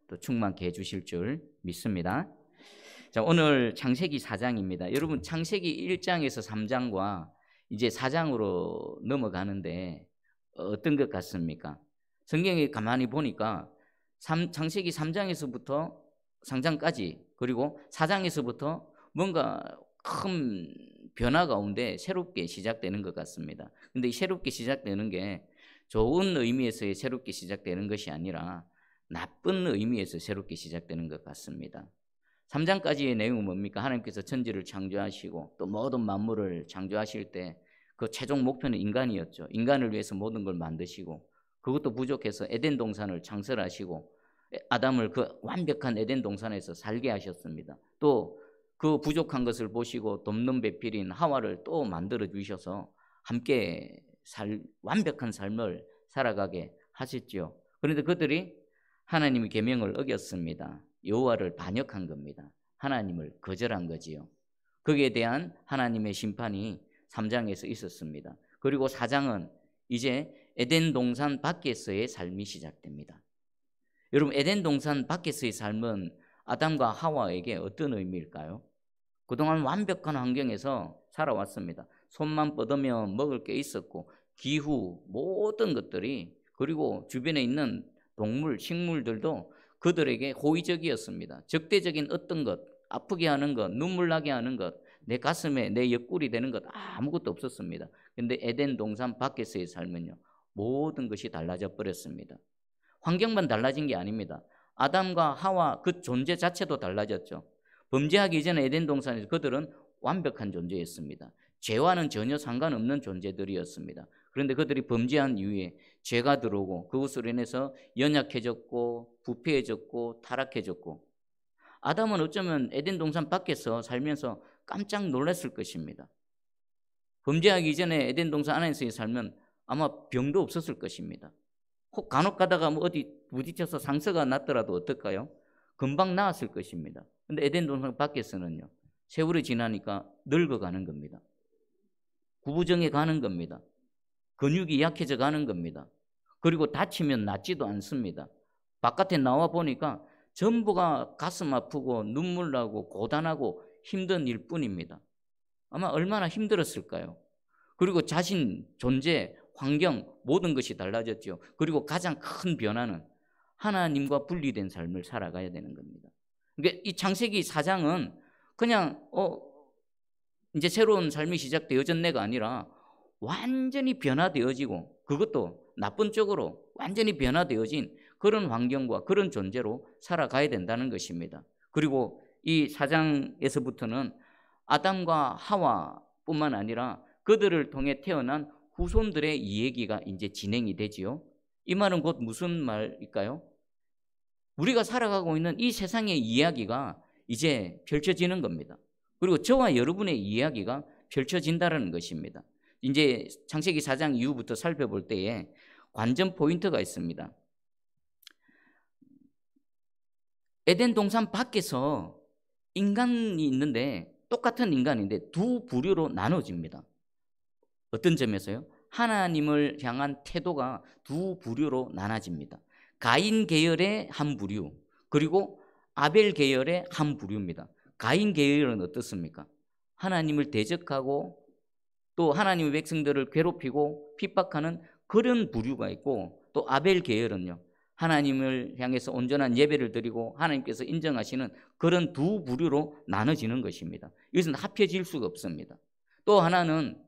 또 충만케 해주실 줄 믿습니다. 자, 오늘 창세기 4장입니다. 여러분 창세기 1장에서 3장과 이제 4장으로 넘어가는데 어떤 것 같습니까? 성경에 가만히 보니까 창세기 3장에서부터 3장까지 그리고 4장에서부터 뭔가 큰 변화 가운데 새롭게 시작되는 것 같습니다. 근데 이 새롭게 시작되는 게 좋은 의미에서의 새롭게 시작되는 것이 아니라 나쁜 의미에서 새롭게 시작되는 것 같습니다. 3장까지의 내용은 뭡니까? 하나님께서 천지를 창조하시고 또 모든 만물을 창조하실 때 그 최종 목표는 인간이었죠. 인간을 위해서 모든 걸 만드시고 그것도 부족해서 에덴 동산을 창설하시고 아담을 그 완벽한 에덴 동산에서 살게 하셨습니다. 또 그 부족한 것을 보시고 돕는 배필인 하와를 또 만들어 주셔서 함께 완벽한 삶을 살아가게 하셨죠. 그런데 그들이 하나님의 계명을 어겼습니다. 여호와를 반역한 겁니다. 하나님을 거절한 거지요. 거기에 대한 하나님의 심판이 3장에서 있었습니다. 그리고 4장은 이제 에덴 동산 밖에서의 삶이 시작됩니다. 여러분 에덴 동산 밖에서의 삶은 아담과 하와에게 어떤 의미일까요? 그동안 완벽한 환경에서 살아왔습니다. 손만 뻗으면 먹을 게 있었고 기후 모든 것들이 그리고 주변에 있는 동물, 식물들도 그들에게 호의적이었습니다. 적대적인 어떤 것, 아프게 하는 것, 눈물 나게 하는 것, 내 가슴에 내 옆구리 되는 것 아무것도 없었습니다. 그런데 에덴 동산 밖에서의 삶은요. 모든 것이 달라져 버렸습니다. 환경만 달라진 게 아닙니다. 아담과 하와 그 존재 자체도 달라졌죠. 범죄하기 이전에 에덴 동산에서 그들은 완벽한 존재였습니다. 죄와는 전혀 상관없는 존재들이었습니다. 그런데 그들이 범죄한 이후에 죄가 들어오고 그것으로 인해서 연약해졌고 부패해졌고 타락해졌고 아담은 어쩌면 에덴 동산 밖에서 살면서 깜짝 놀랐을 것입니다. 범죄하기 이전에 에덴 동산 안에서의 살면 아마 병도 없었을 것입니다. 혹 간혹 가다가 뭐 어디 부딪혀서 상처가 났더라도 어떨까요? 금방 나았을 것입니다. 그런데 에덴 동산 밖에서는요. 세월이 지나니까 늙어가는 겁니다. 구부정해 가는 겁니다. 근육이 약해져 가는 겁니다. 그리고 다치면 낫지도 않습니다. 바깥에 나와 보니까 전부가 가슴 아프고 눈물 나고 고단하고 힘든 일뿐입니다. 아마 얼마나 힘들었을까요? 그리고 자신, 존재, 환경 모든 것이 달라졌죠. 그리고 가장 큰 변화는 하나님과 분리된 삶을 살아가야 되는 겁니다. 그러니까 이 창세기 4장은 그냥 이제 새로운 삶이 시작되어졌네가 아니라 완전히 변화되어지고 그것도 나쁜 쪽으로 완전히 변화되어진 그런 환경과 그런 존재로 살아가야 된다는 것입니다. 그리고 이 4장에서부터는 아담과 하와뿐만 아니라 그들을 통해 태어난 후손들의 이야기가 이제 진행이 되지요. 이 말은 곧 무슨 말일까요? 우리가 살아가고 있는 이 세상의 이야기가 이제 펼쳐지는 겁니다. 그리고 저와 여러분의 이야기가 펼쳐진다는 것입니다. 이제 창세기 4장 이후부터 살펴볼 때에 관전 포인트가 있습니다. 에덴 동산 밖에서 인간이 있는데 똑같은 인간인데 두 부류로 나눠집니다. 어떤 점에서요? 하나님을 향한 태도가 두 부류로 나눠집니다. 가인 계열의 한 부류 그리고 아벨 계열의 한 부류입니다. 가인 계열은 어떻습니까? 하나님을 대적하고 또 하나님의 백성들을 괴롭히고 핍박하는 그런 부류가 있고 또 아벨 계열은요. 하나님을 향해서 온전한 예배를 드리고 하나님께서 인정하시는 그런 두 부류로 나눠지는 것입니다. 이것은 합해질 수가 없습니다. 또 하나는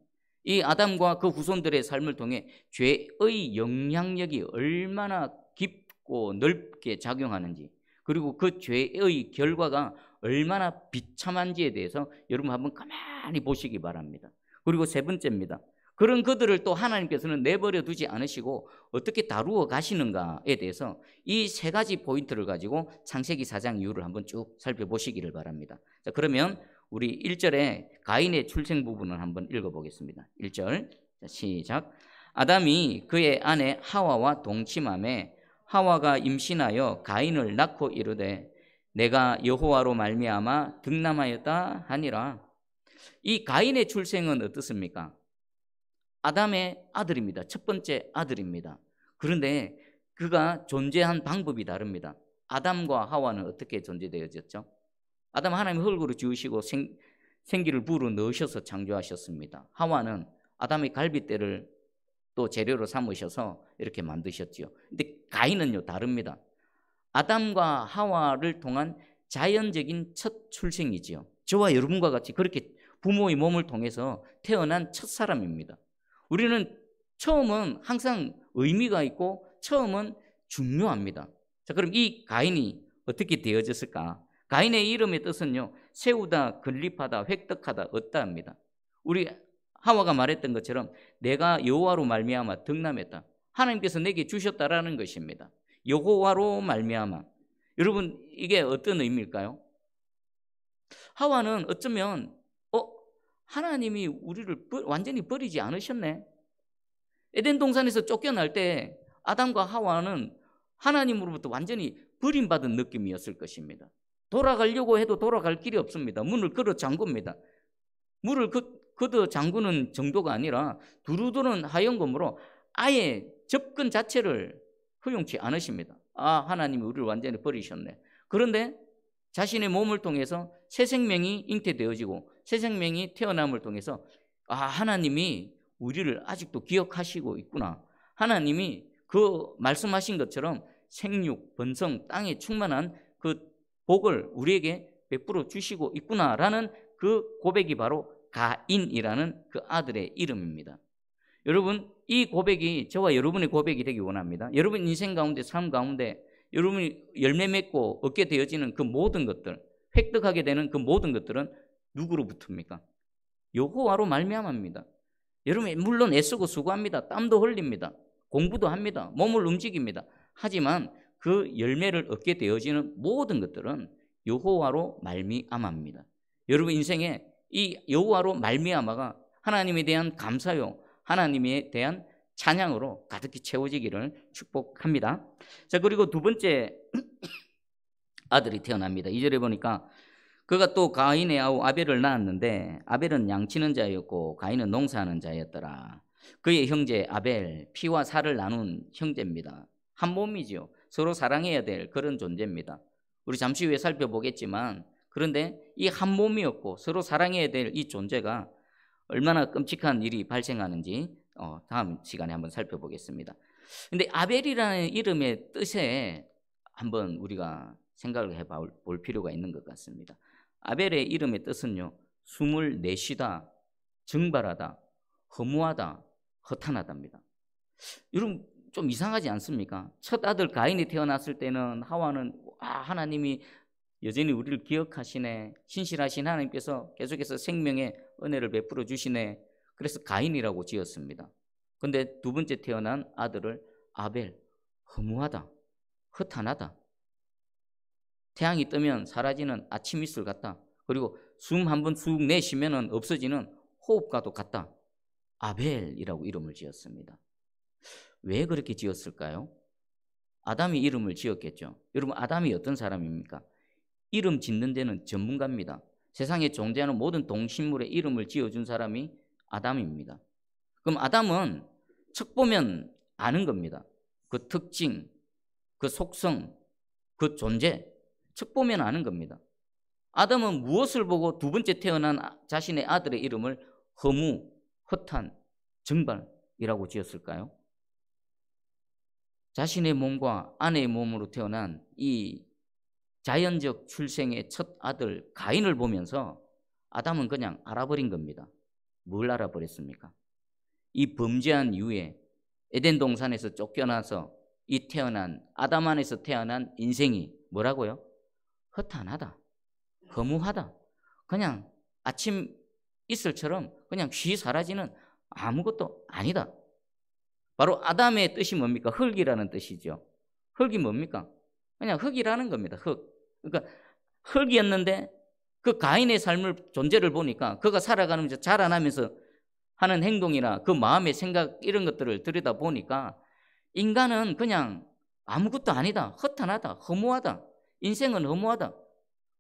이 아담과 그 후손들의 삶을 통해 죄의 영향력이 얼마나 깊고 넓게 작용하는지 그리고 그 죄의 결과가 얼마나 비참한지에 대해서 여러분 한번 가만히 보시기 바랍니다. 그리고 세 번째입니다. 그런 그들을 또 하나님께서는 내버려 두지 않으시고 어떻게 다루어 가시는가에 대해서 이 세 가지 포인트를 가지고 창세기 4장 이후를 한번 쭉 살펴보시기를 바랍니다. 자, 그러면 우리 1절에 가인의 출생 부분을 한번 읽어보겠습니다. 1절 시작. 아담이 그의 아내 하와와 동침하매 하와가 임신하여 가인을 낳고 이르되 내가 여호와로 말미암아 득남하였다 하니라. 이 가인의 출생은 어떻습니까? 아담의 아들입니다. 첫 번째 아들입니다. 그런데 그가 존재한 방법이 다릅니다. 아담과 하와는 어떻게 존재되어졌죠? 아담 하나님 흙으로 지으시고 생기를 불어 넣으셔서 창조하셨습니다. 하와는 아담의 갈빗대를 또 재료로 삼으셔서 이렇게 만드셨지요. 근데 가인은요 다릅니다. 아담과 하와를 통한 자연적인 첫 출생이지요. 저와 여러분과 같이 그렇게 부모의 몸을 통해서 태어난 첫 사람입니다. 우리는 처음은 항상 의미가 있고 처음은 중요합니다. 자, 그럼 이 가인이 어떻게 되어졌을까? 가인의 이름의 뜻은요, 세우다, 건립하다, 획득하다, 얻다입니다. 우리 하와가 말했던 것처럼 내가 여호와로 말미암아 득남했다. 하나님께서 내게 주셨다라는 것입니다. 여호와로 말미암아. 여러분 이게 어떤 의미일까요? 하와는 어쩌면 하나님이 우리를 완전히 버리지 않으셨네. 에덴 동산에서 쫓겨날 때 아담과 하와는 하나님으로부터 완전히 버림받은 느낌이었을 것입니다. 돌아가려고 해도 돌아갈 길이 없습니다. 문을 걸어 잠굽니다. 문을 걷어 잠그는 정도가 아니라 두루두른 하얀검으로 아예 접근 자체를 허용치 않으십니다. 하나님이 우리를 완전히 버리셨네. 그런데 자신의 몸을 통해서 새 생명이 잉태되어지고 새 생명이 태어남을 통해서 하나님이 우리를 아직도 기억하시고 있구나. 하나님이 그 말씀하신 것처럼 생육, 번성, 땅에 충만한 그 복을 우리에게 베풀어 주시고 있구나라는 그 고백이 바로 가인이라는 그 아들의 이름입니다. 여러분 이 고백이 저와 여러분의 고백이 되기 원합니다. 여러분 인생 가운데 삶 가운데 여러분이 열매 맺고 얻게 되어지는 그 모든 것들, 획득하게 되는 그 모든 것들은 누구로부터입니까? 여호와로 말미암아입니다. 여러분 물론 애쓰고 수고합니다. 땀도 흘립니다. 공부도 합니다. 몸을 움직입니다. 하지만 그 열매를 얻게 되어지는 모든 것들은 여호와로 말미암아입니다. 여러분 인생에 이 여호와로 말미암아가 하나님에 대한 감사요, 하나님에 대한 찬양으로 가득히 채워지기를 축복합니다. 자, 그리고 두 번째 아들이 태어납니다. 2절에 보니까 그가 또 가인의 아우 아벨을 낳았는데 아벨은 양치는 자였고 가인은 농사하는 자였더라. 그의 형제 아벨, 피와 살을 나눈 형제입니다. 한 몸이죠. 서로 사랑해야 될 그런 존재입니다. 우리 잠시 후에 살펴보겠지만 그런데 이 한 몸이었고 서로 사랑해야 될 이 존재가 얼마나 끔찍한 일이 발생하는지 다음 시간에 한번 살펴보겠습니다. 근데 아벨이라는 이름의 뜻에 한번 우리가 생각을 해볼 필요가 있는 것 같습니다. 아벨의 이름의 뜻은요, 숨을 내쉬다, 증발하다, 허무하다, 허탄하답니다. 여러분 좀 이상하지 않습니까? 첫 아들 가인이 태어났을 때는 하와는 하나님이 여전히 우리를 기억하시네, 신실하신 하나님께서 계속해서 생명의 은혜를 베풀어 주시네, 그래서 가인이라고 지었습니다. 근데 두 번째 태어난 아들을 아벨, 허무하다, 허탄하다, 태양이 뜨면 사라지는 아침 이슬 같다, 그리고 숨 한 번 쑥 내쉬면 없어지는 호흡과도 같다, 아벨이라고 이름을 지었습니다. 왜 그렇게 지었을까요? 아담이 이름을 지었겠죠. 여러분 아담이 어떤 사람입니까? 이름 짓는 데는 전문가입니다. 세상에 존재하는 모든 동식물의 이름을 지어준 사람이 아담입니다. 그럼 아담은 척 보면 아는 겁니다. 그 특징, 그 속성, 그 존재, 척 보면 아는 겁니다. 아담은 무엇을 보고 두 번째 태어난 자신의 아들의 이름을 허무, 허탄, 증발이라고 지었을까요? 자신의 몸과 아내의 몸으로 태어난 이 자연적 출생의 첫 아들 가인을 보면서 아담은 그냥 알아버린 겁니다. 뭘 알아버렸습니까? 이 범죄한 이후에 에덴 동산에서 쫓겨나서 이 태어난 아담 안에서 태어난 인생이 뭐라고요? 허탄하다, 허무하다, 그냥 아침 이슬처럼 그냥 쉬 사라지는 아무것도 아니다. 바로 아담의 뜻이 뭡니까? 흙이라는 뜻이죠. 흙이 뭡니까? 그냥 흙이라는 겁니다. 흙. 그러니까 흙이었는데 그 가인의 삶을 존재를 보니까 그가 살아가면서 자라나면서 하는 행동이나 그 마음의 생각 이런 것들을 들여다보니까 인간은 그냥 아무것도 아니다, 허탄하다, 허무하다, 인생은 허무하다,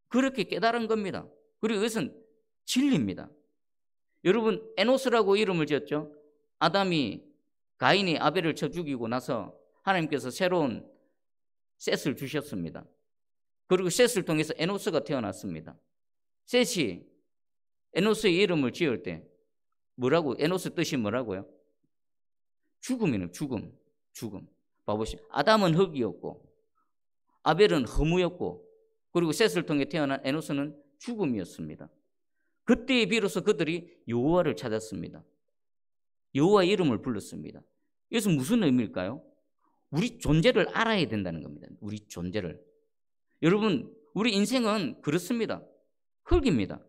그렇게 깨달은 겁니다. 그리고 이것은 진리입니다. 여러분 에노스라고 이름을 지었죠. 아담이 가인이 아벨을 쳐 죽이고 나서 하나님께서 새로운 셋을 주셨습니다. 그리고 셋을 통해서 에노스가 태어났습니다. 셋이 에노스의 이름을 지을 때 뭐라고? 에노스 뜻이 뭐라고요? 죽음이네요. 죽음. 봐보시죠. 아담은 흙이었고 아벨은 허무였고 그리고 셋을 통해 태어난 에노스는 죽음이었습니다. 그때에 비로소 그들이 여호와를 찾았습니다. 여호와의 이름을 불렀습니다. 이것은 무슨 의미일까요? 우리 존재를 알아야 된다는 겁니다. 우리 존재를. 여러분, 우리 인생은 그렇습니다. 흙입니다.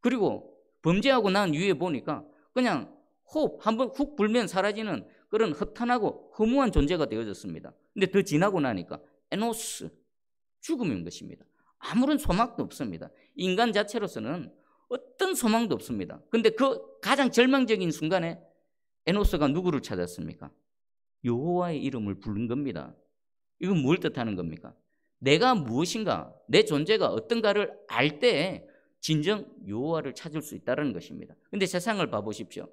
그리고 범죄하고 난 이후에 보니까 그냥 호흡 한번 훅 불면 사라지는 그런 허탄하고 허무한 존재가 되어졌습니다. 근데 더 지나고 나니까 에노스, 죽음인 것입니다. 아무런 소망도 없습니다. 인간 자체로서는 어떤 소망도 없습니다. 근데 그 가장 절망적인 순간에 에노스가 누구를 찾았습니까? 여호와의 이름을 부른 겁니다. 이건 뭘 뜻하는 겁니까? 내가 무엇인가, 내 존재가 어떤가를 알 때 진정 여호와를 찾을 수 있다는 것입니다. 근데 세상을 봐보십시오.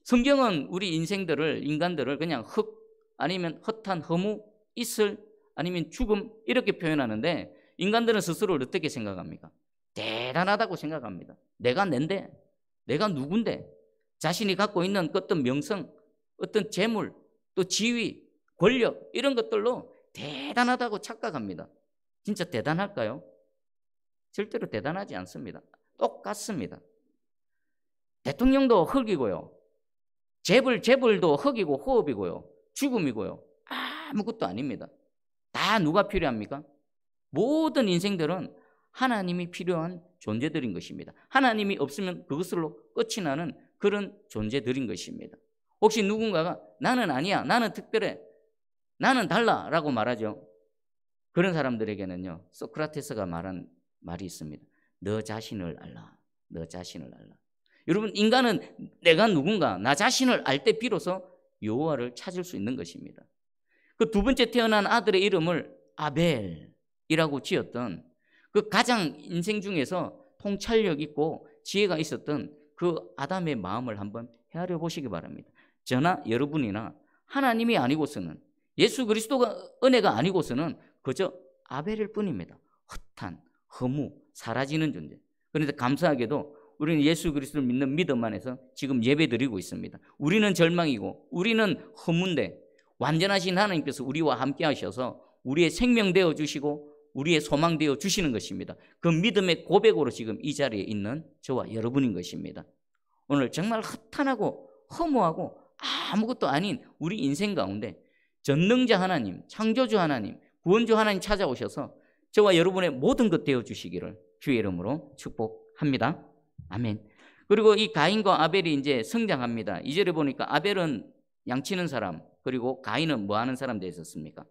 성경은 우리 인간들을 그냥 흙, 아니면 허탄, 허무, 이슬, 아니면 죽음 이렇게 표현하는데 인간들은 스스로를 어떻게 생각합니까? 대단하다고 생각합니다. 내가 낸데, 내가 누군데, 자신이 갖고 있는 어떤 명성, 어떤 재물, 또 지위, 권력 이런 것들로 대단하다고 착각합니다. 진짜 대단할까요? 절대로 대단하지 않습니다. 똑같습니다. 대통령도 흙이고요. 재벌도 흙이고 호흡이고요. 죽음이고요. 아무것도 아닙니다. 다 누가 필요합니까? 모든 인생들은 하나님이 필요한 존재들인 것입니다. 하나님이 없으면 그것으로 끝이 나는 그런 존재들인 것입니다. 혹시 누군가가 나는 아니야, 나는 특별해, 나는 달라 라고 말하죠. 그런 사람들에게는요, 소크라테스가 말한 말이 있습니다. 너 자신을 알라. 너 자신을 알라. 여러분, 인간은 내가 누군가, 나 자신을 알 때 비로소 여호와를 찾을 수 있는 것입니다. 그 두 번째 태어난 아들의 이름을 아벨이라고 지었던 그 가장 인생 중에서 통찰력 있고 지혜가 있었던 그 아담의 마음을 한번 헤아려 보시기 바랍니다. 저나 여러분이나 하나님이 아니고서는, 예수 그리스도가 은혜가 아니고서는 그저 아벨일 뿐입니다. 허탄, 허무, 사라지는 존재. 그런데 감사하게도 우리는 예수 그리스도를 믿는 믿음 안에서 지금 예배드리고 있습니다. 우리는 절망이고 우리는 허문데 완전하신 하나님께서 우리와 함께 하셔서 우리의 생명 되어 주시고 우리의 소망 되어 주시는 것입니다. 그 믿음의 고백으로 지금 이 자리에 있는 저와 여러분인 것입니다. 오늘 정말 허탄하고 허무하고 아무것도 아닌 우리 인생 가운데 전능자 하나님, 창조주 하나님, 구원주 하나님 찾아오셔서 저와 여러분의 모든 것 되어 주시기를 주의 이름으로 축복합니다. 아멘. 그리고 이 가인과 아벨이 이제 성장합니다. 2절에 보니까 아벨은 양치는 사람, 그리고 가인은 뭐 하는 사람 되었습니까?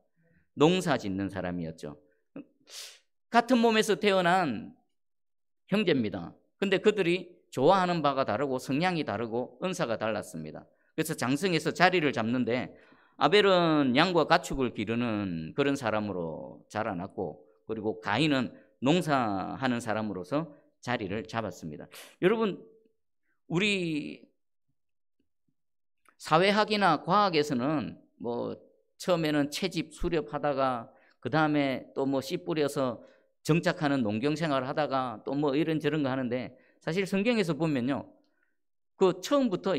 농사 짓는 사람이었죠. 같은 몸에서 태어난 형제입니다. 근데 그들이 좋아하는 바가 다르고 성향이 다르고 은사가 달랐습니다. 그래서 장성에서 자리를 잡는데 아벨은 양과 가축을 기르는 그런 사람으로 자라났고, 그리고 가인은 농사하는 사람으로서 자리를 잡았습니다. 여러분, 우리 사회학이나 과학에서는 뭐 처음에는 채집 수렵하다가 그 다음에 또 뭐 씨 뿌려서 정착하는 농경 생활을 하다가 또 뭐 이런저런 거 하는데, 사실 성경에서 보면요, 그 처음부터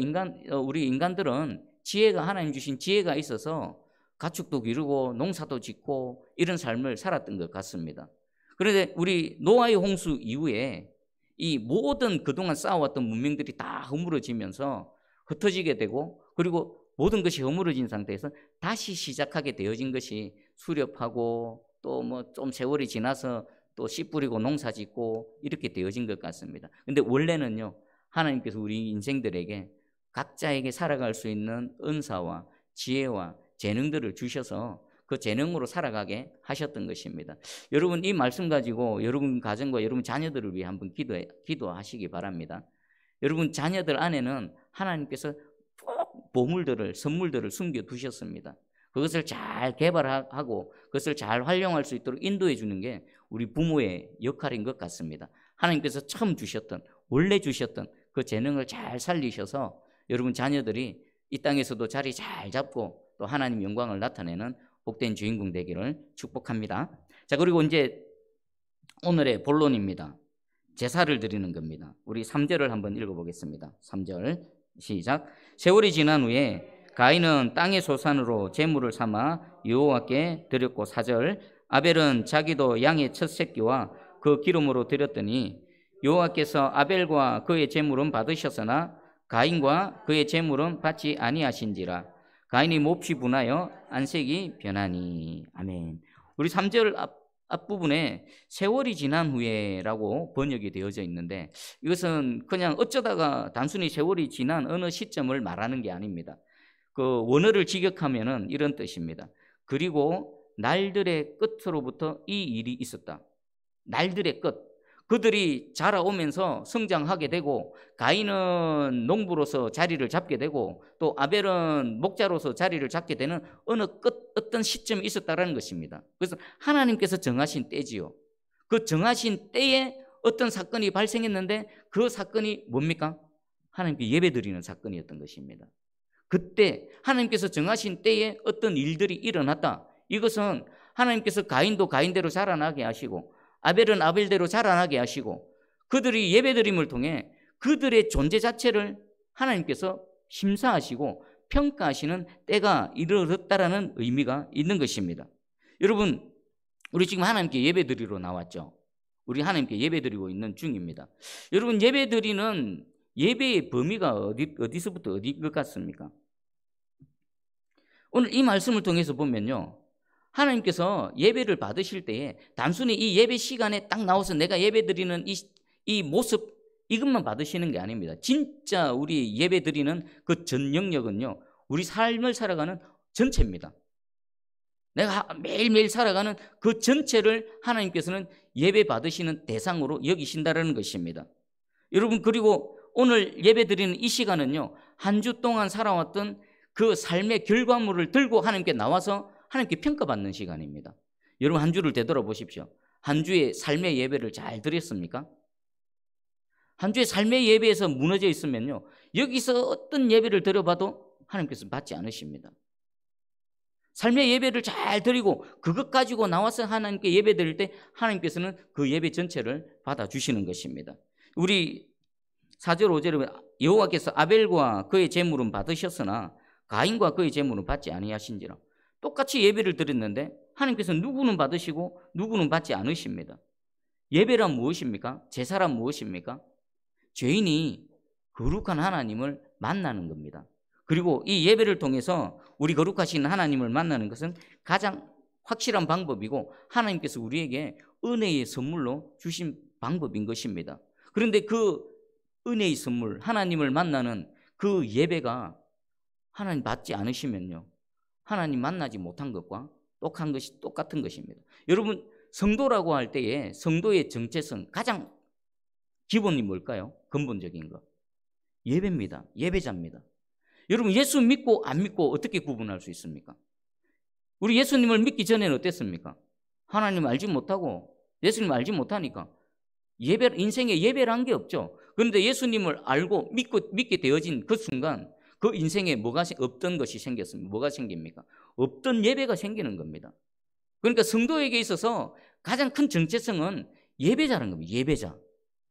우리 인간들은 지혜가, 하나님 주신 지혜가 있어서 가축도 기르고 농사도 짓고 이런 삶을 살았던 것 같습니다. 그런데 우리 노아의 홍수 이후에 이 모든 그동안 쌓아왔던 문명들이 다 허물어지면서 흩어지게 되고, 그리고 모든 것이 허물어진 상태에서 다시 시작하게 되어진 것이 수렵하고 또 뭐 좀 세월이 지나서 또 씨 뿌리고 농사 짓고 이렇게 되어진 것 같습니다. 근데 원래는요, 하나님께서 우리 인생들에게 각자에게 살아갈 수 있는 은사와 지혜와 재능들을 주셔서 그 재능으로 살아가게 하셨던 것입니다. 여러분, 이 말씀 가지고 여러분 가정과 여러분 자녀들을 위해 한번 기도하시기 바랍니다. 여러분 자녀들 안에는 하나님께서 꼭 보물들을, 선물들을 숨겨두셨습니다. 그것을 잘 개발하고 그것을 잘 활용할 수 있도록 인도해 주는 게 우리 부모의 역할인 것 같습니다. 하나님께서 처음 주셨던, 원래 주셨던 그 재능을 잘 살리셔서 여러분 자녀들이 이 땅에서도 자리 잘 잡고 또 하나님 영광을 나타내는 복된 주인공 되기를 축복합니다. 자, 그리고 이제 오늘의 본론입니다. 제사를 드리는 겁니다. 우리 3절을 한번 읽어보겠습니다. 3절 시작. 세월이 지난 후에 가인은 땅의 소산으로 제물을 삼아 여호와께 드렸고 4절 아벨은 자기도 양의 첫 새끼와 그 기름으로 드렸더니 여호와께서 아벨과 그의 제물은 받으셨으나 가인과 그의 제물은 받지 아니하신지라. 가인이 몹시 분하여 안색이 변하니. 아멘. 우리 3절 앞부분에 세월이 지난 후에라고 번역이 되어져 있는데 이것은 그냥 어쩌다가 단순히 세월이 지난 어느 시점을 말하는 게 아닙니다. 그 원어를 직역하면은 이런 뜻입니다. 그리고 날들의 끝으로부터 이 일이 있었다. 날들의 끝. 그들이 자라오면서 성장하게 되고 가인은 농부로서 자리를 잡게 되고 또 아벨은 목자로서 자리를 잡게 되는 어느 어떤 시점이 있었다라는 것입니다. 그래서 하나님께서 정하신 때지요. 그 정하신 때에 어떤 사건이 발생했는데 그 사건이 뭡니까? 하나님께 예배드리는 사건이었던 것입니다. 그때 하나님께서 정하신 때에 어떤 일들이 일어났다. 이것은 하나님께서 가인도 가인대로 자라나게 하시고 아벨은 아벨대로 자라나게 하시고 그들이 예배드림을 통해 그들의 존재 자체를 하나님께서 심사하시고 평가하시는 때가 이르렀다라는 의미가 있는 것입니다. 여러분, 우리 지금 하나님께 예배드리러 나왔죠. 우리 하나님께 예배드리고 있는 중입니다. 여러분, 예배드리는 예배의 범위가 어디서부터 어디 것 같습니까? 오늘 이 말씀을 통해서 보면요, 하나님께서 예배를 받으실 때에 단순히 이 예배 시간에 딱 나와서 내가 예배드리는 이 모습 이것만 받으시는 게 아닙니다. 진짜 우리 예배드리는 그 전 영역은요, 우리 삶을 살아가는 전체입니다. 내가 매일매일 살아가는 그 전체를 하나님께서는 예배 받으시는 대상으로 여기신다는 것입니다. 여러분, 그리고 오늘 예배드리는 이 시간은요, 한 주 동안 살아왔던 그 삶의 결과물을 들고 하나님께 나와서 하나님께 평가받는 시간입니다. 여러분, 한 주를 되돌아보십시오. 한 주의 삶의 예배를 잘 드렸습니까? 한 주의 삶의 예배에서 무너져 있으면요, 여기서 어떤 예배를 드려봐도 하나님께서 받지 않으십니다. 삶의 예배를 잘 드리고 그것 가지고 나와서 하나님께 예배 드릴 때 하나님께서는 그 예배 전체를 받아주시는 것입니다. 우리 4절 5절에 여호와께서 아벨과 그의 제물은 받으셨으나 가인과 그의 제물은 받지 아니하신지라. 똑같이 예배를 드렸는데 하나님께서 누구는 받으시고 누구는 받지 않으십니다. 예배란 무엇입니까? 제사란 무엇입니까? 죄인이 거룩한 하나님을 만나는 겁니다. 그리고 이 예배를 통해서 우리 거룩하신 하나님을 만나는 것은 가장 확실한 방법이고 하나님께서 우리에게 은혜의 선물로 주신 방법인 것입니다. 그런데 그 은혜의 선물, 하나님을 만나는 그 예배가 하나님 받지 않으시면요, 하나님 만나지 못한 것과 똑같은 것입니다. 여러분, 성도라고 할 때에 성도의 정체성 가장 기본이 뭘까요? 근본적인 것. 예배입니다. 예배자입니다. 여러분, 예수 믿고 안 믿고 어떻게 구분할 수 있습니까? 우리 예수님을 믿기 전에는 어땠습니까? 하나님 알지 못하고 예수님 알지 못하니까 인생에 예배란 게 없죠. 그런데 예수님을 알고 믿게 되어진 그 순간 그 인생에 없던 것이 생겼습니다. 뭐가 생깁니까? 없던 예배가 생기는 겁니다. 그러니까 성도에게 있어서 가장 큰 정체성은 예배자라는 겁니다.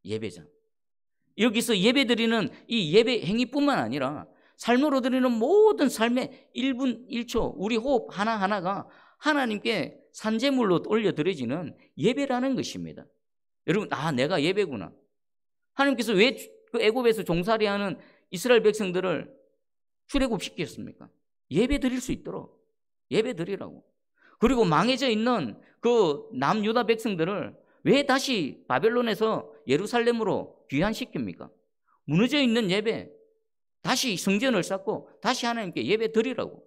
예배자. 여기서 예배드리는 이 예배 행위뿐만 아니라 삶으로 드리는 모든 삶의 1분 1초 우리 호흡 하나하나가 하나님께 산제물로 올려드려지는 예배라는 것입니다. 여러분, 내가 예배구나. 하나님께서 왜 그 애굽에서 종살이하는 이스라엘 백성들을 출애굽시켰습니까? 예배 드릴 수 있도록 예배 드리라고. 그리고 망해져 있는 그 남유다 백성들을 왜 다시 바벨론에서 예루살렘으로 귀환시킵니까? 무너져 있는 예배, 다시 성전을 쌓고 다시 하나님께 예배 드리라고.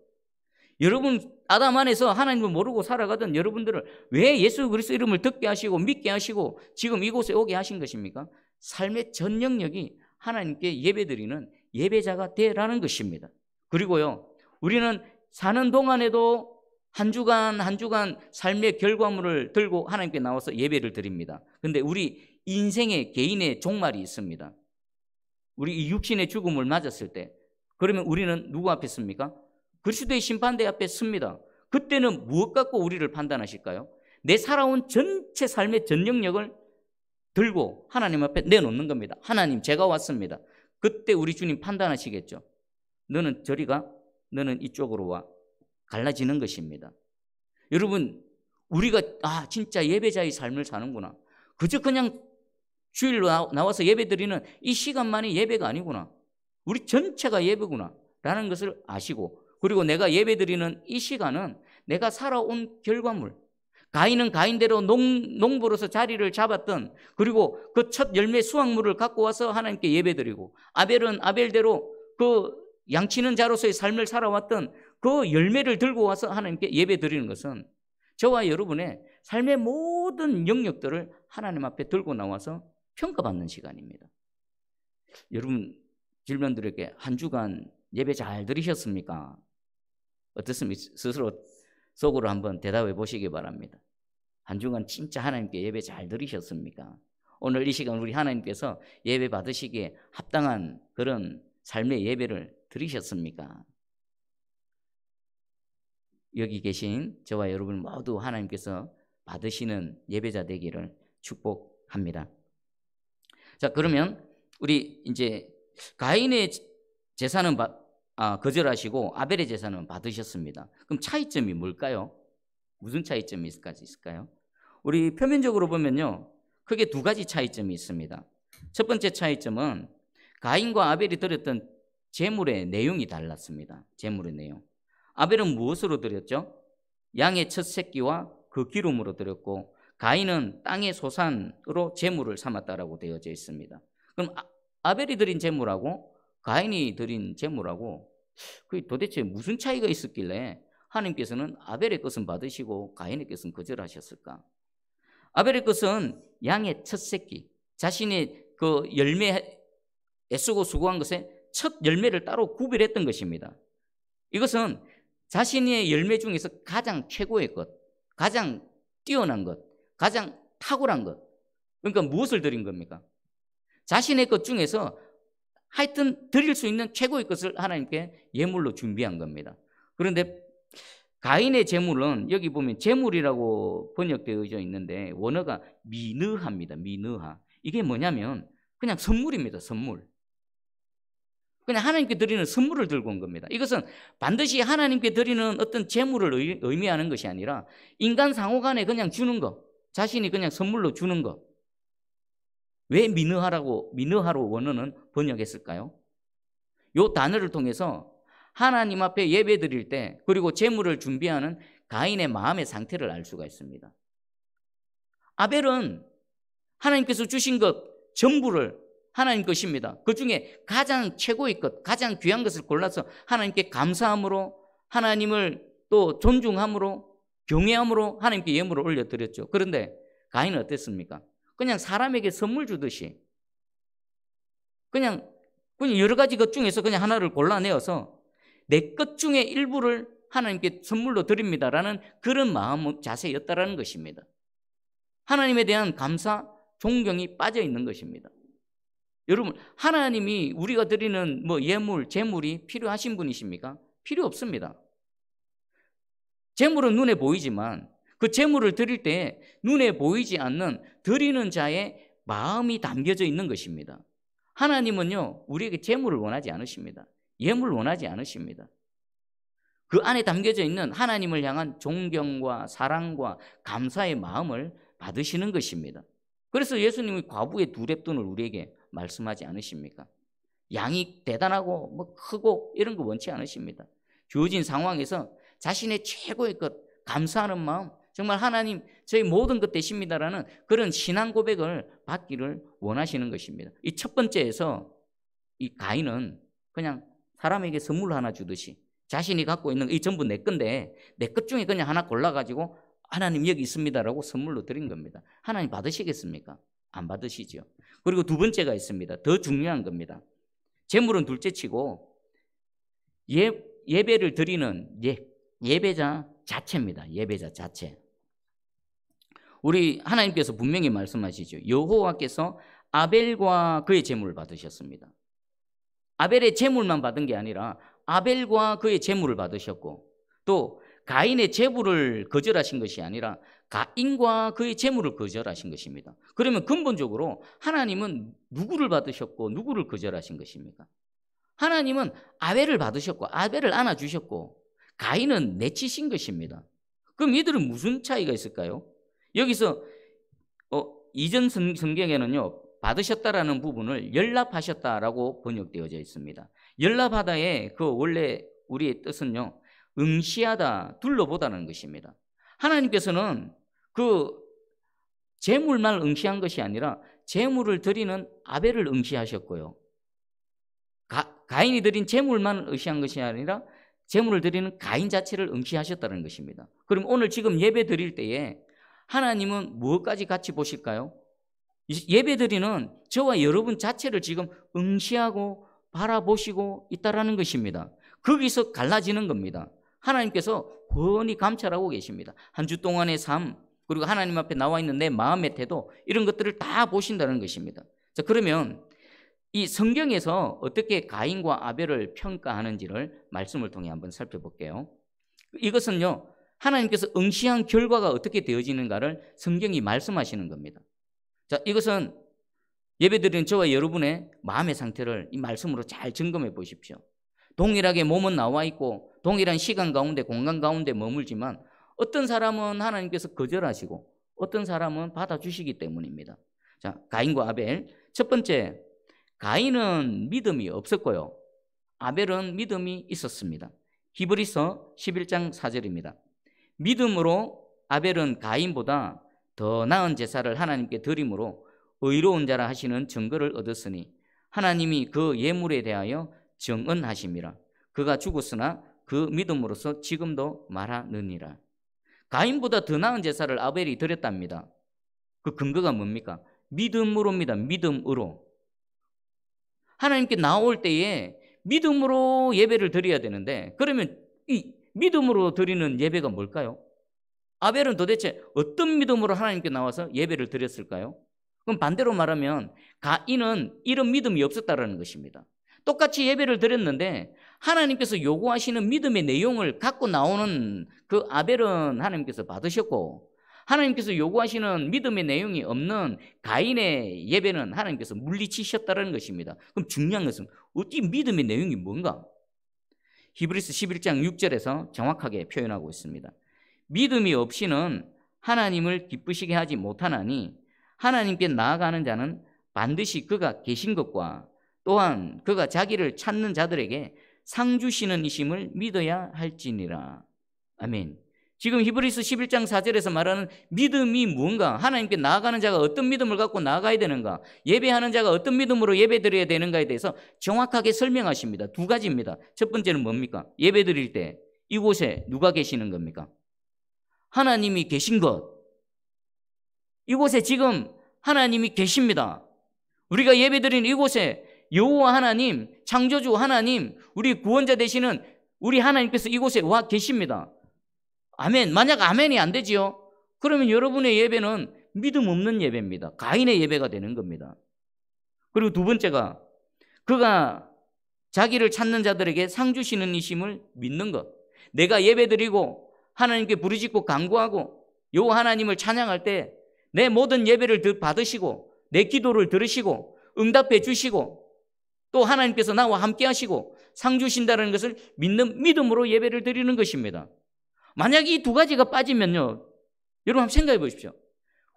여러분, 아담 안에서 하나님을 모르고 살아가던 여러분들을 왜 예수 그리스도 이름을 듣게 하시고 믿게 하시고 지금 이곳에 오게 하신 것입니까? 삶의 전 영역이 하나님께 예배드리는 예배자가 되라는 것입니다. 그리고요, 우리는 사는 동안에도 한 주간 삶의 결과물을 들고 하나님께 나와서 예배를 드립니다. 그런데 우리 인생의 개인의 종말이 있습니다. 우리 이 육신의 죽음을 맞았을 때 그러면 우리는 누구 앞에 씁니까? 그리스도의 심판대 앞에 씁니다. 그때는 무엇 갖고 우리를 판단하실까요? 내 살아온 전체 삶의 전 영역을 들고 하나님 앞에 내놓는 겁니다. 하나님, 제가 왔습니다. 그때 우리 주님 판단하시겠죠. 너는 저리 가, 너는 이쪽으로 와. 갈라지는 것입니다. 여러분, 우리가 진짜 예배자의 삶을 사는구나. 그저 그냥 주일로 나와서 예배드리는 이 시간만이 예배가 아니구나. 우리 전체가 예배구나 라는 것을 아시고, 그리고 내가 예배드리는 이 시간은 내가 살아온 결과물, 가인은 가인대로 농부로서 자리를 잡았던, 그리고 그 첫 열매 수확물을 갖고 와서 하나님께 예배드리고, 아벨은 아벨대로 그 양치는 자로서의 삶을 살아왔던 그 열매를 들고 와서 하나님께 예배드리는 것은 저와 여러분의 삶의 모든 영역들을 하나님 앞에 들고 나와서 평가받는 시간입니다. 여러분, 질문들에게 한 주간 예배 잘 들으셨습니까? 어떻습니까? 스스로 속으로 한번 대답해 보시기 바랍니다. 한 주간 진짜 하나님께 예배 잘 들으셨습니까? 오늘 이 시간 우리 하나님께서 예배 받으시기에 합당한 그런 삶의 예배를 드리셨습니까? 여기 계신 저와 여러분 모두 하나님께서 받으시는 예배자 되기를 축복합니다. 자, 그러면 우리 이제 가인의 제사는 거절하시고 아벨의 제사는 받으셨습니다. 그럼 차이점이 뭘까요? 무슨 차이점이 있을까요? 우리 표면적으로 보면요, 크게 두 가지 차이점이 있습니다. 첫 번째 차이점은 가인과 아벨이 드렸던 제물의 내용이 달랐습니다. 제물의 내용. 아벨은 무엇으로 드렸죠? 양의 첫 새끼와 그 기름으로 드렸고, 가인은 땅의 소산으로 제물을 삼았다라고 되어져 있습니다. 그럼 아벨이 드린 제물하고 가인이 드린 제물하고 그게 도대체 무슨 차이가 있었길래 하나님께서는 아벨의 것은 받으시고 가인의 것은 거절하셨을까? 아벨의 것은 양의 첫 새끼, 자신의 그 열매, 애쓰고 수고한 것에 첫 열매를 따로 구별했던 것입니다. 이것은 자신의 열매 중에서 가장 최고의 것, 가장 뛰어난 것, 가장 탁월한 것. 그러니까 무엇을 드린 겁니까? 자신의 것 중에서 하여튼 드릴 수 있는 최고의 것을 하나님께 예물로 준비한 겁니다. 그런데 가인의 제물은 여기 보면 제물이라고 번역되어 있는데 원어가 미느하입니다. 미느하. 이게 뭐냐면 그냥 선물입니다. 선물. 그냥 하나님께 드리는 선물을 들고 온 겁니다. 이것은 반드시 하나님께 드리는 어떤 제물을 의미하는 것이 아니라 인간 상호 간에 그냥 주는 거, 자신이 그냥 선물로 주는 거. 왜 미느하로 원어는 번역했을까요? 이 단어를 통해서 하나님 앞에 예배 드릴 때, 그리고 제물을 준비하는 가인의 마음의 상태를 알 수가 있습니다. 아벨은 하나님께서 주신 것 전부를 하나님 것입니다. 그 중에 가장 최고의 것, 가장 귀한 것을 골라서 하나님께 감사함으로, 하나님을 또 존중함으로, 경외함으로 하나님께 예물을 올려드렸죠. 그런데 가인은 어땠습니까? 그냥 사람에게 선물 주듯이 그냥 여러 가지 것 중에서 그냥 하나를 골라내어서 내 것 중에 일부를 하나님께 선물로 드립니다라는 그런 마음 자세였다라는 것입니다. 하나님에 대한 감사, 존경이 빠져 있는 것입니다. 여러분, 하나님이 우리가 드리는 예물, 제물이 필요하신 분이십니까? 필요 없습니다. 제물은 눈에 보이지만 그 제물을 드릴 때 눈에 보이지 않는 드리는 자의 마음이 담겨져 있는 것입니다. 하나님은요, 우리에게 제물을 원하지 않으십니다. 예물을 원하지 않으십니다. 그 안에 담겨져 있는 하나님을 향한 존경과 사랑과 감사의 마음을 받으시는 것입니다. 그래서 예수님이 과부의 2렙돈을 우리에게 말씀하지 않으십니까? 양이 대단하고 크고 이런 거 원치 않으십니다. 주어진 상황에서 자신의 최고의 것, 감사하는 마음, 정말 하나님 저희 모든 것 되십니다라는 그런 신앙 고백을 받기를 원하시는 것입니다. 이 첫 번째에서 이 가인은 그냥 사람에게 선물 하나 주듯이 자신이 갖고 있는 이 전부 내 건데 내 것 중에 그냥 하나 골라가지고 하나님 여기 있습니다라고 선물로 드린 겁니다. 하나님 받으시겠습니까? 안 받으시죠. 그리고 두 번째가 있습니다. 더 중요한 겁니다. 제물은 둘째치고 예배를 드리는 예배자 자체입니다. 예배자 자체. 우리 하나님께서 분명히 말씀하시죠. 여호와께서 아벨과 그의 제물을 받으셨습니다. 아벨의 제물만 받은 게 아니라 아벨과 그의 제물을 받으셨고, 또 가인의 제물을 거절하신 것이 아니라 가인과 그의 재물을 거절하신 것입니다. 그러면 근본적으로 하나님은 누구를 받으셨고 누구를 거절하신 것입니까? 하나님은 아벨을 받으셨고 아벨을 안아주셨고 가인은 내치신 것입니다. 그럼 이들은 무슨 차이가 있을까요? 여기서 이전 성경에는요, 받으셨다라는 부분을 연락하셨다라고 번역되어져 있습니다. 연락하다의 그 원래 우리의 뜻은요, 응시하다, 둘러보다는 것입니다. 하나님께서는 그 재물만 응시한 것이 아니라 재물을 드리는 아벨을 응시하셨고요. 가인이 드린 재물만 응시한 것이 아니라 재물을 드리는 가인 자체를 응시하셨다는 것입니다. 그럼 오늘 지금 예배 드릴 때에 하나님은 무엇까지 같이 보실까요? 예배 드리는 저와 여러분 자체를 지금 응시하고 바라보시고 있다라는 것입니다. 거기서 갈라지는 겁니다. 하나님께서 훤히 감찰하고 계십니다. 한 주 동안의 삶, 그리고 하나님 앞에 나와 있는 내 마음의 태도, 이런 것들을 다 보신다는 것입니다. 자, 그러면 이 성경에서 어떻게 가인과 아벨을 평가하는지를 말씀을 통해 한번 살펴볼게요. 이것은요, 하나님께서 응시한 결과가 어떻게 되어지는가를 성경이 말씀하시는 겁니다. 자, 이것은 예배드리는 저와 여러분의 마음의 상태를 이 말씀으로 잘 점검해 보십시오. 동일하게 몸은 나와 있고 동일한 시간 가운데 공간 가운데 머물지만 어떤 사람은 하나님께서 거절하시고 어떤 사람은 받아주시기 때문입니다. 자, 가인과 아벨. 첫 번째, 가인은 믿음이 없었고요, 아벨은 믿음이 있었습니다. 히브리서 11장 4절입니다. 믿음으로 아벨은 가인보다 더 나은 제사를 하나님께 드림으로 의로운 자라 하시는 증거를 얻었으니 하나님이 그 예물에 대하여 정언하심이라. 그가 죽었으나 그 믿음으로서 지금도 말하느니라. 가인보다 더 나은 제사를 아벨이 드렸답니다. 그 근거가 뭡니까? 믿음으로입니다. 믿음으로. 하나님께 나올 때에 믿음으로 예배를 드려야 되는데, 그러면 이 믿음으로 드리는 예배가 뭘까요? 아벨은 도대체 어떤 믿음으로 하나님께 나와서 예배를 드렸을까요? 그럼 반대로 말하면 가인은 이런 믿음이 없었다는 것입니다. 똑같이 예배를 드렸는데 하나님께서 요구하시는 믿음의 내용을 갖고 나오는 그 아벨은 하나님께서 받으셨고, 하나님께서 요구하시는 믿음의 내용이 없는 가인의 예배는 하나님께서 물리치셨다는 것입니다. 그럼 중요한 것은 어디 믿음의 내용이 뭔가? 히브리서 11장 6절에서 정확하게 표현하고 있습니다. 믿음이 없이는 하나님을 기쁘시게 하지 못하나니 하나님께 나아가는 자는 반드시 그가 계신 것과 또한 그가 자기를 찾는 자들에게 상 주시는 이심을 믿어야 할지니라. 아멘. 지금 히브리서 11장 4절에서 말하는 믿음이 뭔가, 하나님께 나아가는 자가 어떤 믿음을 갖고 나아가야 되는가, 예배하는 자가 어떤 믿음으로 예배드려야 되는가에 대해서 정확하게 설명하십니다. 두 가지입니다. 첫 번째는 뭡니까? 예배드릴 때 이곳에 누가 계시는 겁니까? 하나님이 계신 것. 이곳에 지금 하나님이 계십니다. 우리가 예배드리는 이곳에 여호와 하나님, 창조주 하나님, 우리 구원자 되시는 우리 하나님께서 이곳에 와 계십니다. 아멘. 만약 아멘이 안 되지요? 그러면 여러분의 예배는 믿음 없는 예배입니다. 가인의 예배가 되는 겁니다. 그리고 두 번째가 그가 자기를 찾는 자들에게 상 주시는 이심을 믿는 것. 내가 예배드리고 하나님께 부르짖고 간구하고 여호와 하나님을 찬양할 때 내 모든 예배를 받으시고 내 기도를 들으시고 응답해 주시고 또 하나님께서 나와 함께 하시고 상 주신다는 것을 믿는 믿음으로 예배를 드리는 것입니다. 만약 이 두 가지가 빠지면요, 여러분 한번 생각해 보십시오.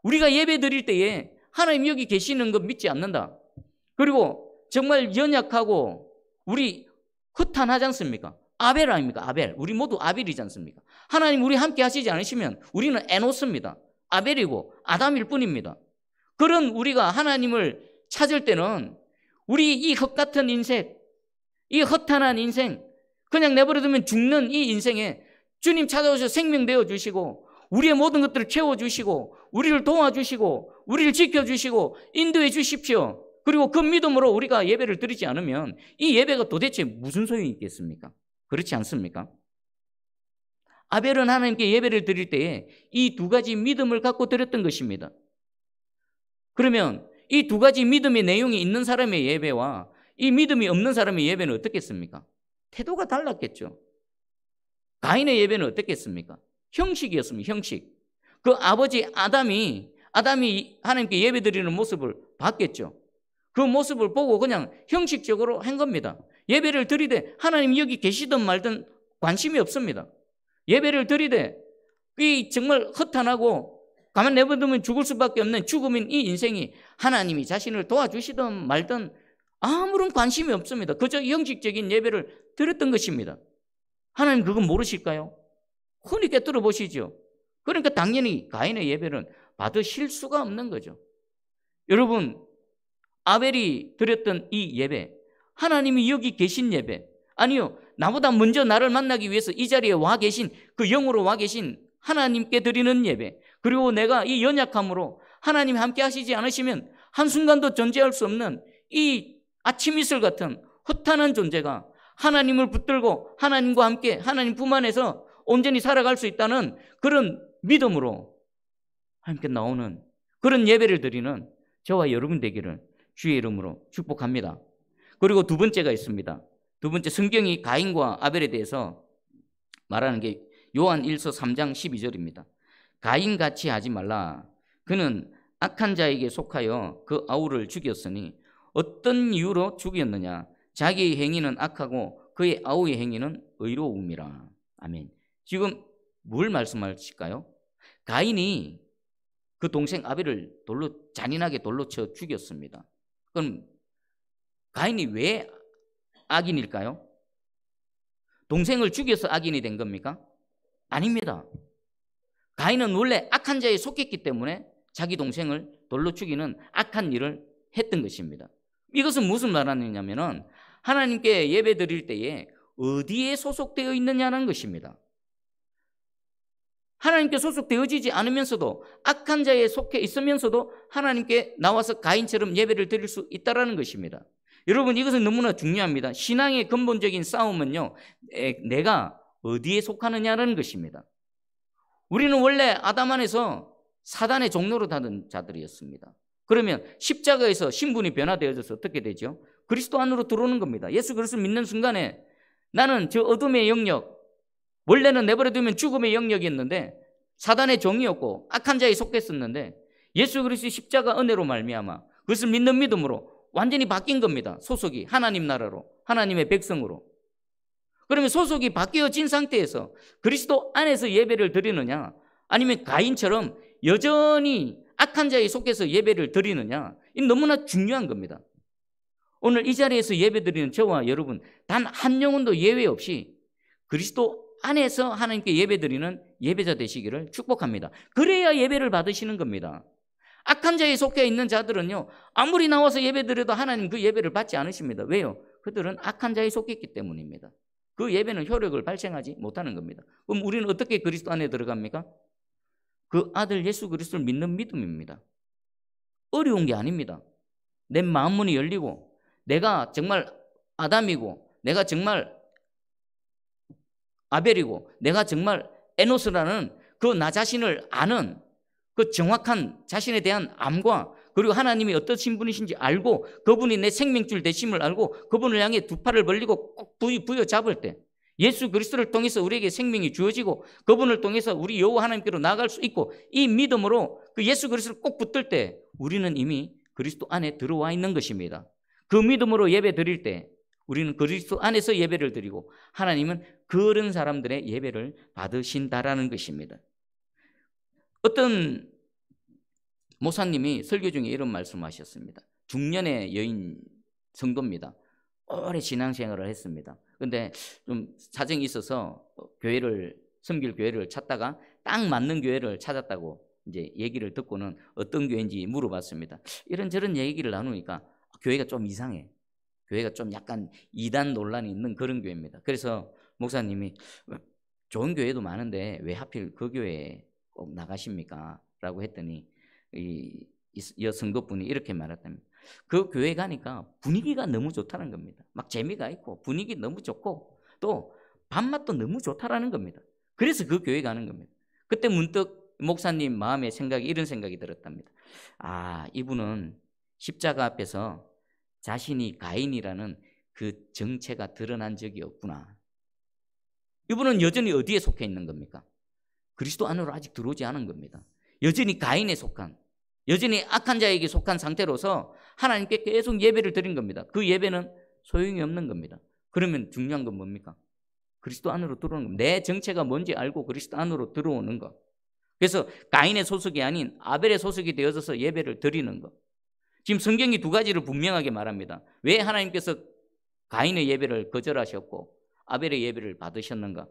우리가 예배 드릴 때에 하나님 여기 계시는 거 믿지 않는다. 그리고 정말 연약하고 우리 허탄하지 않습니까? 아벨 아닙니까? 아벨. 우리 모두 아벨이지 않습니까? 하나님 우리 함께 하시지 않으시면 우리는 에노스입니다. 아벨이고 아담일 뿐입니다. 그런 우리가 하나님을 찾을 때는 우리 이 흙 같은 인생, 이 허탄한 인생, 그냥 내버려두면 죽는 이 인생에 주님 찾아오셔서 생명 되어주시고 우리의 모든 것들을 채워주시고 우리를 도와주시고 우리를 지켜주시고 인도해 주십시오. 그리고 그 믿음으로 우리가 예배를 드리지 않으면 이 예배가 도대체 무슨 소용이 있겠습니까? 그렇지 않습니까? 아벨은 하나님께 예배를 드릴 때에 이 두 가지 믿음을 갖고 드렸던 것입니다. 그러면 이 두 가지 믿음의 내용이 있는 사람의 예배와 이 믿음이 없는 사람의 예배는 어떻겠습니까? 태도가 달랐겠죠. 가인의 예배는 어떻겠습니까? 형식이었습니다. 형식. 그 아버지 아담이 하나님께 예배드리는 모습을 봤겠죠. 그 모습을 보고 그냥 형식적으로 한 겁니다. 예배를 드리되 하나님 여기 계시든 말든 관심이 없습니다. 예배를 드리되 이 정말 허탄하고 가만 내버려두면 죽을 수밖에 없는 죽음인 이 인생이 하나님이 자신을 도와주시든 말든 아무런 관심이 없습니다. 그저 형식적인 예배를 드렸던 것입니다. 하나님 그건 모르실까요? 흔히 꿰뚫어 보시죠. 그러니까 당연히 가인의 예배는 받으실 수가 없는 거죠. 여러분, 아벨이 드렸던 이 예배, 하나님이 여기 계신 예배, 아니요, 나보다 먼저 나를 만나기 위해서 이 자리에 와 계신, 그 영으로 와 계신 하나님께 드리는 예배, 그리고 내가 이 연약함으로 하나님이 함께 하시지 않으시면 한순간도 존재할 수 없는 이 아침 이슬 같은 허탄한 존재가 하나님을 붙들고 하나님과 함께 하나님 품 안에서 온전히 살아갈 수 있다는 그런 믿음으로 함께 나오는 그런 예배를 드리는 저와 여러분 되기를 주의 이름으로 축복합니다. 그리고 두 번째가 있습니다. 두 번째, 성경이 가인과 아벨에 대해서 말하는 게 요한 1서 3장 12절입니다. 가인같이 하지 말라. 그는 악한 자에게 속하여 그 아우를 죽였으니 어떤 이유로 죽였느냐? 자기의 행위는 악하고 그의 아우의 행위는 의로움이라. 아멘. 지금 뭘 말씀하실까요? 가인이 그 동생 아벨을 잔인하게 돌로 쳐 죽였습니다. 그럼 가인이 왜 악인일까요? 동생을 죽여서 악인이 된 겁니까? 아닙니다. 가인은 원래 악한 자에 속했기 때문에 자기 동생을 돌로 죽이는 악한 일을 했던 것입니다. 이것은 무슨 말하느냐면은 하나님께 예배 드릴 때에 어디에 소속되어 있느냐는 것입니다. 하나님께 소속되어지지 않으면서도 악한 자에 속해 있으면서도 하나님께 나와서 가인처럼 예배를 드릴 수 있다는 것입니다. 여러분, 이것은 너무나 중요합니다. 신앙의 근본적인 싸움은요, 내가 어디에 속하느냐는 것입니다. 우리는 원래 아담 안에서 사단의 종로로 다른 자들이었습니다. 그러면 십자가에서 신분이 변화되어져서 어떻게 되죠? 그리스도 안으로 들어오는 겁니다. 예수 그리스도를 믿는 순간에 나는 저 어둠의 영역, 원래는 내버려두면 죽음의 영역이었는데 사단의 종이었고 악한 자에 속했었는데 예수 그리스도의 십자가 은혜로 말미암아 그것을 믿는 믿음으로 완전히 바뀐 겁니다. 소속이 하나님 나라로, 하나님의 백성으로. 그러면 소속이 바뀌어진 상태에서 그리스도 안에서 예배를 드리느냐, 아니면 가인처럼 여전히 악한 자에 속해서 예배를 드리느냐, 이 너무나 중요한 겁니다. 오늘 이 자리에서 예배 드리는 저와 여러분 단 한 영혼도 예외 없이 그리스도 안에서 하나님께 예배 드리는 예배자 되시기를 축복합니다. 그래야 예배를 받으시는 겁니다. 악한 자에 속해 있는 자들은요, 아무리 나와서 예배 드려도 하나님 그 예배를 받지 않으십니다. 왜요? 그들은 악한 자에 속했기 때문입니다. 그 예배는 효력을 발생하지 못하는 겁니다. 그럼 우리는 어떻게 그리스도 안에 들어갑니까? 그 아들 예수 그리스도를 믿는 믿음입니다. 어려운 게 아닙니다. 내 마음문이 열리고 내가 정말 아담이고 내가 정말 아벨이고 내가 정말 에노스라는 그 나 자신을 아는 그 정확한 자신에 대한 암과 그리고 하나님이 어떠신 분이신지 알고 그분이 내 생명줄 되심을 알고 그분을 향해 두 팔을 벌리고 꼭 부여잡을 때 예수 그리스도를 통해서 우리에게 생명이 주어지고 그분을 통해서 우리 여호와 하나님께로 나아갈 수 있고 이 믿음으로 그 예수 그리스도를 꼭 붙들 때 우리는 이미 그리스도 안에 들어와 있는 것입니다. 그 믿음으로 예배 드릴 때 우리는 그리스도 안에서 예배를 드리고 하나님은 그런 사람들의 예배를 받으신다라는 것입니다. 어떤 목사님이 설교 중에 이런 말씀하셨습니다. 중년의 여인 성도입니다. 오래 신앙생활을 했습니다. 그런데 좀 사정이 있어서 섬길 교회를 찾다가 딱 맞는 교회를 찾았다고 이제 얘기를 듣고는 어떤 교회인지 물어봤습니다. 이런저런 얘기를 나누니까 교회가 좀 이상해. 교회가 좀 약간 이단 논란이 있는 그런 교회입니다. 그래서 목사님이 좋은 교회도 많은데 왜 하필 그 교회에 꼭 나가십니까? 라고 했더니 이 성도분이 이렇게 말했답니다. 그 교회 가니까 분위기가 너무 좋다는 겁니다. 막 재미가 있고 분위기 너무 좋고 또 밥맛도 너무 좋다라는 겁니다. 그래서 그 교회 가는 겁니다. 그때 문득 목사님 마음에 이런 생각이 들었답니다. 아, 이분은 십자가 앞에서 자신이 가인이라는 그 정체가 드러난 적이 없구나. 이분은 여전히 어디에 속해 있는 겁니까? 그리스도 안으로 아직 들어오지 않은 겁니다. 여전히 가인에 속한, 여전히 악한 자에게 속한 상태로서 하나님께 계속 예배를 드린 겁니다. 그 예배는 소용이 없는 겁니다. 그러면 중요한 건 뭡니까? 그리스도 안으로 들어오는 겁니다. 내 정체가 뭔지 알고 그리스도 안으로 들어오는 것. 그래서 가인의 소속이 아닌 아벨의 소속이 되어져서 예배를 드리는 것. 지금 성경이 두 가지를 분명하게 말합니다. 왜 하나님께서 가인의 예배를 거절하셨고 아벨의 예배를 받으셨는가?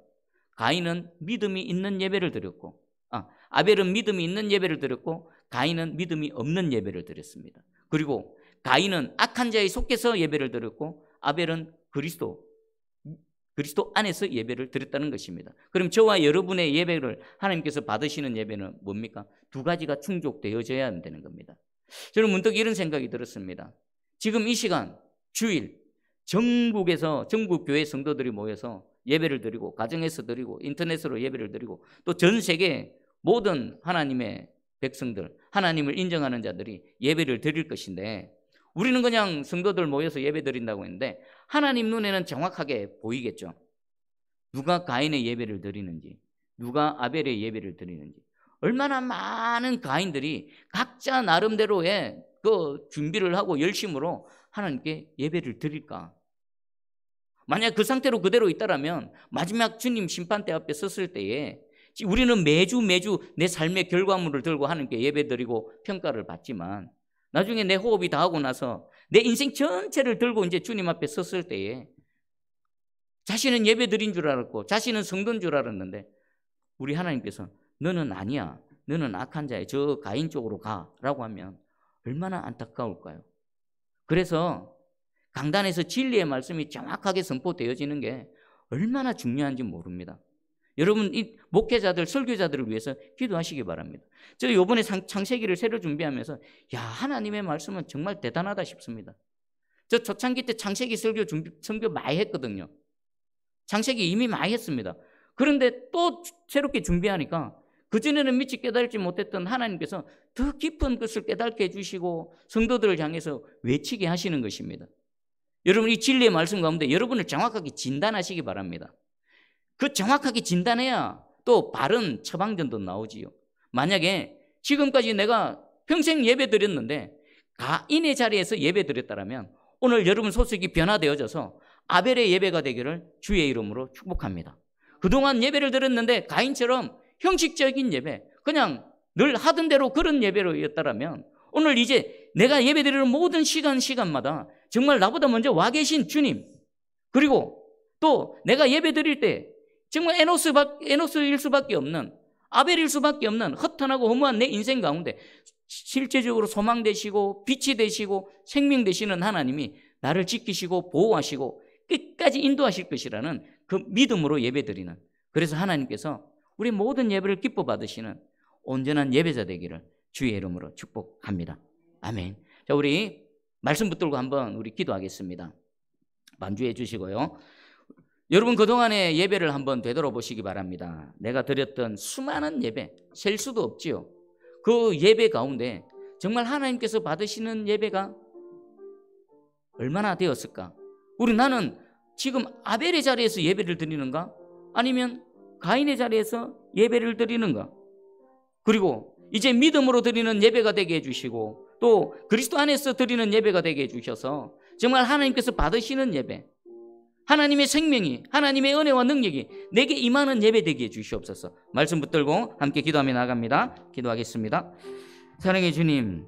가인은 믿음이 있는 예배를 드렸고, 아벨은 믿음이 있는 예배를 드렸고, 가인은 믿음이 없는 예배를 드렸습니다. 그리고 가인은 악한 자에 속해서 예배를 드렸고, 아벨은 그리스도 안에서 예배를 드렸다는 것입니다. 그럼 저와 여러분의 예배를 하나님께서 받으시는 예배는 뭡니까? 두 가지가 충족되어져야 되는 겁니다. 저는 문득 이런 생각이 들었습니다. 지금 이 시간 주일 전국에서 전국 교회 성도들이 모여서 예배를 드리고 가정에서 드리고 인터넷으로 예배를 드리고 또 전 세계 모든 하나님의 백성들, 하나님을 인정하는 자들이 예배를 드릴 것인데 우리는 그냥 성도들 모여서 예배 드린다고 했는데 하나님 눈에는 정확하게 보이겠죠. 누가 가인의 예배를 드리는지, 누가 아벨의 예배를 드리는지. 얼마나 많은 가인들이 각자 나름대로의 그 준비를 하고 열심으로 하나님께 예배를 드릴까? 만약 그 상태로 그대로 있다라면 마지막 주님 심판대 앞에 섰을 때에 우리는 매주 내 삶의 결과물을 들고 하나님께 예배드리고 평가를 받지만 나중에 내 호흡이 다 하고 나서 내 인생 전체를 들고 이제 주님 앞에 섰을 때에 자신은 예배드린 줄 알았고 자신은 성도인 줄 알았는데 우리 하나님께서 너는 아니야, 너는 악한 자야, 저 가인 쪽으로 가라고 하면 얼마나 안타까울까요? 그래서 강단에서 진리의 말씀이 정확하게 선포되어지는 게 얼마나 중요한지 모릅니다. 여러분 이 목회자들, 설교자들을 위해서 기도하시기 바랍니다. 저 이번에 창세기를 새로 준비하면서 야, 하나님의 말씀은 정말 대단하다 싶습니다. 저 초창기 때 창세기 설교 많이 했거든요. 창세기 이미 많이 했습니다. 그런데 또 새롭게 준비하니까 그전에는 미처 깨달지 못했던 하나님께서 더 깊은 것을 깨닫게 해주시고 성도들을 향해서 외치게 하시는 것입니다. 여러분 이 진리의 말씀 가운데 여러분을 정확하게 진단하시기 바랍니다. 그 정확하게 진단해야 또 바른 처방전도 나오지요. 만약에 지금까지 내가 평생 예배 드렸는데 가인의 자리에서 예배 드렸다면 오늘 여러분 소식이 변화되어져서 아벨의 예배가 되기를 주의 이름으로 축복합니다. 그동안 예배를 드렸는데 가인처럼 형식적인 예배, 그냥 늘 하던 대로 그런 예배로였다면 오늘 이제 내가 예배 드리는 모든 시간마다 정말 나보다 먼저 와 계신 주님, 그리고 또 내가 예배 드릴 때 정말 에노스일 수밖에 없는, 아벨일 수밖에 없는 허탄하고 허무한 내 인생 가운데 실제적으로 소망 되시고 빛이 되시고 생명 되시는 하나님이 나를 지키시고 보호하시고 끝까지 인도하실 것이라는 그 믿음으로 예배드리는, 그래서 하나님께서 우리 모든 예배를 기뻐 받으시는 온전한 예배자 되기를 주의 이름으로 축복합니다. 아멘. 자, 우리 말씀 붙들고 한번 우리 기도하겠습니다. 만주해 주시고요. 여러분 그동안의 예배를 한번 되돌아보시기 바랍니다. 내가 드렸던 수많은 예배, 셀 수도 없지요. 그 예배 가운데 정말 하나님께서 받으시는 예배가 얼마나 되었을까? 나는 지금 아벨의 자리에서 예배를 드리는가? 아니면 가인의 자리에서 예배를 드리는가? 그리고 이제 믿음으로 드리는 예배가 되게 해주시고 또 그리스도 안에서 드리는 예배가 되게 해주셔서 정말 하나님께서 받으시는 예배, 하나님의 생명이, 하나님의 은혜와 능력이 내게 임하는 예배 되게 해주시옵소서. 말씀 붙들고 함께 기도하며 나갑니다. 기도하겠습니다. 사랑의 주님,